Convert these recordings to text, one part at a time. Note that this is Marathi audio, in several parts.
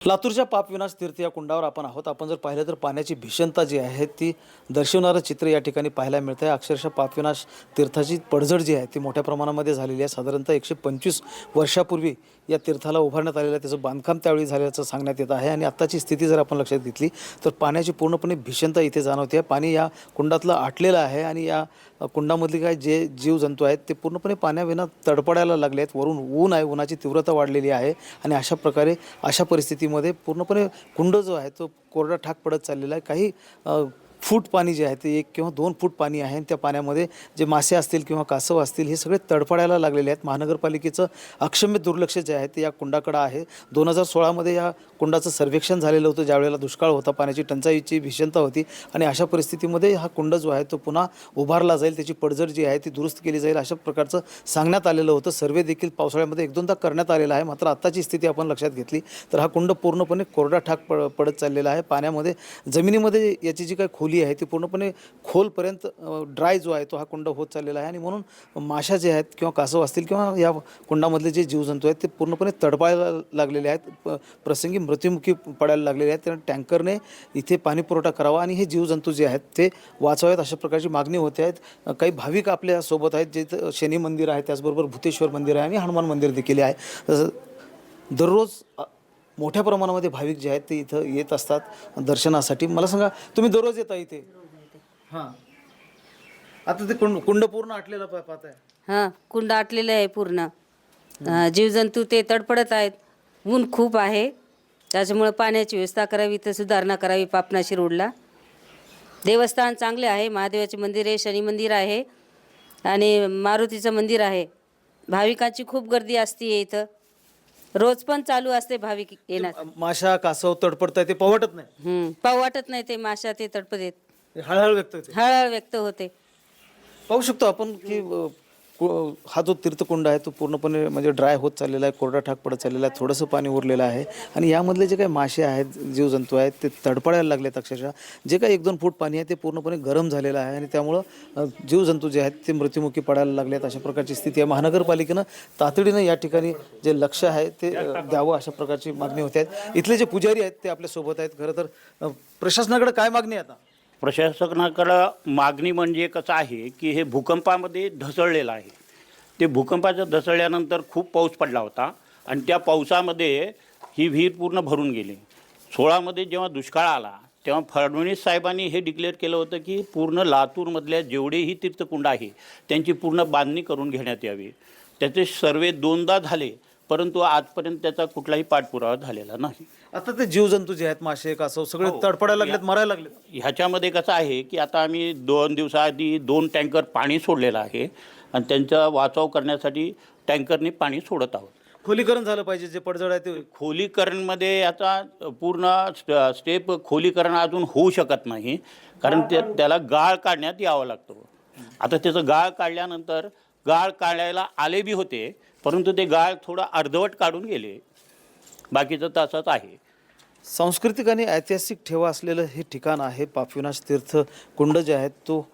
लातूरच्या पापविनाश तीर्थ या कुंडावर आपण आहोत. आपण जर पाहिलं तर पाण्याची भीषणता जी आहे ती दर्शवणारं चित्र या ठिकाणी पाहायला मिळतं आहे. अक्षरशः पापविनाश तीर्थाची पडझड जी आहे ती मोठ्या प्रमाणामध्ये झालेली आहे. साधारणतः 125 वर्षापूर्वी या तीर्थाला उभारण्यात आलेलं आहे. त्याचं बांधकाम त्यावेळी झाल्याचं सांगण्यात येत आहे. आणि आत्ताची स्थिती जर आपण लक्षात घेतली तर पाण्याची पूर्णपणे भीषणता इथे जाणवते आहे. पाणी या कुंडातलं आटलेलं आहे आणि या कुंडामधले काय जे जीवजंतू आहेत ते पूर्णपणे पाण्याविना तडपडायला लागले आहेत. वरून ऊन आहे, उन्हाची तीव्रता वाढलेली आहे आणि अशा प्रकारे अशा परिस्थितीमध्ये पूर्णपणे कुंड जो आहे तो कोरडा ठाक पडत चाललेला आहे. काही फूट पाणी जे आहे ते 1 किंवा 2 फूट पाणी आहे आणि त्या पाण्यामध्ये जे मासे असतील किंवा कासव असतील हे सगळे तडफडायला लागलेले आहेत. महानगरपालिकेचं अक्षम्य दुर्लक्ष जे आहे ते या कुंडाकडं आहे. 2016मध्ये या कुंडाचं सर्वेक्षण झालेलं होतं, ज्यावेळेला दुष्काळ होता, पाण्याची टंचाईची भीषणता होती आणि अशा परिस्थितीमध्ये हा कुंड जो आहे तो पुन्हा उभारला जाईल, त्याची पडझड जी आहे ती दुरुस्त केली जाईल अशा प्रकारचं सांगण्यात आलेलं होतं. सर्वे देखील पावसाळ्यामध्ये 1-2दा करण्यात आलेला आहे. मात्र आत्ताची स्थिती आपण लक्षात घेतली तर हा कुंड पूर्णपणे कोरडा ठाक पडत चाललेला आहे. पाण्यामध्ये जमिनीमध्ये याची जी काही खोली आहे ती पूर्णपणे खोलपर्यंत ड्राय जो आहे तो हा कुंड होत चाललेला आहे. आणि म्हणून माशा जे आहेत किंवा कासव असतील किंवा या कुंडामधले जे जीवजंतू आहेत ते पूर्णपणे तडपायला लागलेले आहेत, प्रसंगी मृत्युमुखी पडायला लागलेले आहेत. त्यामुळे टँकरने इथे पाणी पुरवठा करावा आणि हे जीवजंतू जे आहेत ते वाचवावेत अशा प्रकारची मागणी होते आहेत. काही भाविक आपल्या सोबत आहेत, जे शनी मंदिर आहे, त्याचबरोबर भूतेश्वर मंदिर आहे आणि हनुमान मंदिर देखील आहे. दररोज मोठ्या प्रमाणामध्ये भाविक जे आहेत ते इथं येत असतात दर्शनासाठी. मला सांगा, तुम्ही दररोज येता इथे? हां. आता ते कुंड पूर्ण आटलेलं पाहताय? हां, कुंड आटलेलं आहे पूर्ण. जीवजंतू ते तडपडत आहेत. ऊन खूप आहे, त्याच्यामुळे पाण्याची व्यवस्था करावी, तर सुधारणा करावी पापनाशी रोडला. देवस्थान चांगले आहे, महादेवाचे मंदिर आहे, शनी मंदिर आहे आणि मारुतीचं मंदिर आहे. भाविकांची खूप गर्दी असते इथं, रोज पण चालू असते भाविक येणार. माशा कासव तडपडताय ते पावटत नाही? पाव वाटत नाही ते माशा, ते तडपत येत, हळहळ व्यक्त होते. हळहळ व्यक्त होते. पाहू शकतो आपण की हा जो तीर्थकुंड आहे तो पूर्णपणे म्हणजे ड्राय होत चाललेला आहे, कोरडा ठाक पडत चाललेला आहे, थोडंसं पाणी उरलेलं आहे आणि यामधले जे काही मासे आहेत, जीवजंतू आहेत ते तडपडायला लागलेत. अक्षरशः जे काही 1-2 फूट पाणी आहे ते पूर्णपणे गरम झालेलं आहे आणि त्यामुळं जीवजंतू जे आहेत ते मृत्युमुखी पडायला लागले आहेत. अशा प्रकारची स्थिती आहे. महानगरपालिकेनं तातडीनं या ठिकाणी जे लक्ष आहे ते द्यावं अशा प्रकारची मागणी होते आहेत. इथले जे पुजारी आहेत ते आपल्यासोबत आहेत. खरं तर प्रशासनाकडे काय मागणी आहे आता? प्रशासनाकडं मागणी म्हणजे कसं आहे की हे भूकंपामध्ये ढसळलेलं आहे. ते भूकंपाचं ढसळल्यानंतर खूप पाऊस पडला होता आणि त्या पावसामध्ये ही विहीर पूर्ण भरून गेली. 16मध्ये जेव्हा दुष्काळ आला तेव्हा फडणवीस साहेबांनी हे डिक्लेअर केलं होतं की पूर्ण लातूरमधल्या जेवढेही तीर्थकुंड आहे त्यांची पूर्ण बांधणी करून घेण्यात यावी. त्याचे सर्वे 2दा झाले, परंतु आजपर्यंत त्याचा कुठलाही पाठपुरावा झालेला नाही. आता ते जीवजंतू जे आहेत, मासे कासव सगळे तडपडायला लागलेत, मरायला लागलेत. ह्याच्यामध्ये कसं आहे की आता आम्ही 2 दिवसाआधी 2 टँकर पाणी सोडलेलं आहे आणि त्यांचा वाचव करण्यासाठी टँकरने पाणी सोडत आहोत. खोलीकरण झालं पाहिजे, जे पडझड आहे ते. खोलीकरणमध्ये आता पूर्ण स्टेप खोलीकरण अजून होऊ शकत नाही, कारण त्याला गाळ काढण्यात यावं लागतं. आता त्याचं गाळ काढल्यानंतर गाळ काढायला आले बी होते, परंतु ते गाळ थोडं अर्धवट काढून गेले, बाकीचं तसंच आहे. सांस्कृतिक आणि ऐतिहासिक ठेवा असलेलं हे ठिकाण आहे. पापविनाश तीर्थ कुंड जे आहेत तो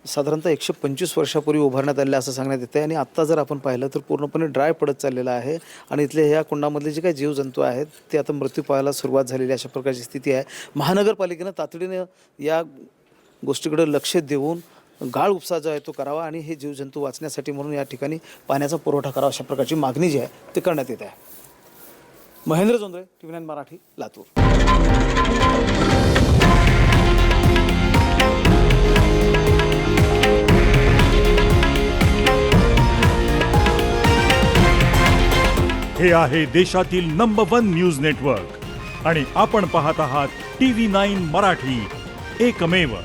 साधारणतः 125 वर्षापूर्वी उभारण्यात आलेलं असं सांगण्यात येतं आहे आणि आत्ता जर आपण पाहिलं तर पूर्णपणे ड्राय पडत चाललेलं आहे आणि इथले ह्या कुंडामधले जे काही जीवजंतू आहेत ते आता मृत्यू पाहायला सुरुवात झालेली अशा प्रकारची स्थिती आहे. महानगरपालिकेनं तातडीनं या गोष्टीकडे लक्ष देऊन गाळ उपसा जो आहे तो करावा आणि हे जीवजंतू वाचण्यासाठी म्हणून या ठिकाणी पाण्याचा पुरवठा करावा अशा प्रकारची मागणी जी आहे ते करण्यात येत आहे. महेंद्र जोंधळे, TV9 मराठी, लातूर. हे आहे देशातील नंबर 1 न्यूज नेटवर्क आणि आपण पाहत आहात TV9 मराठी, एकमेव.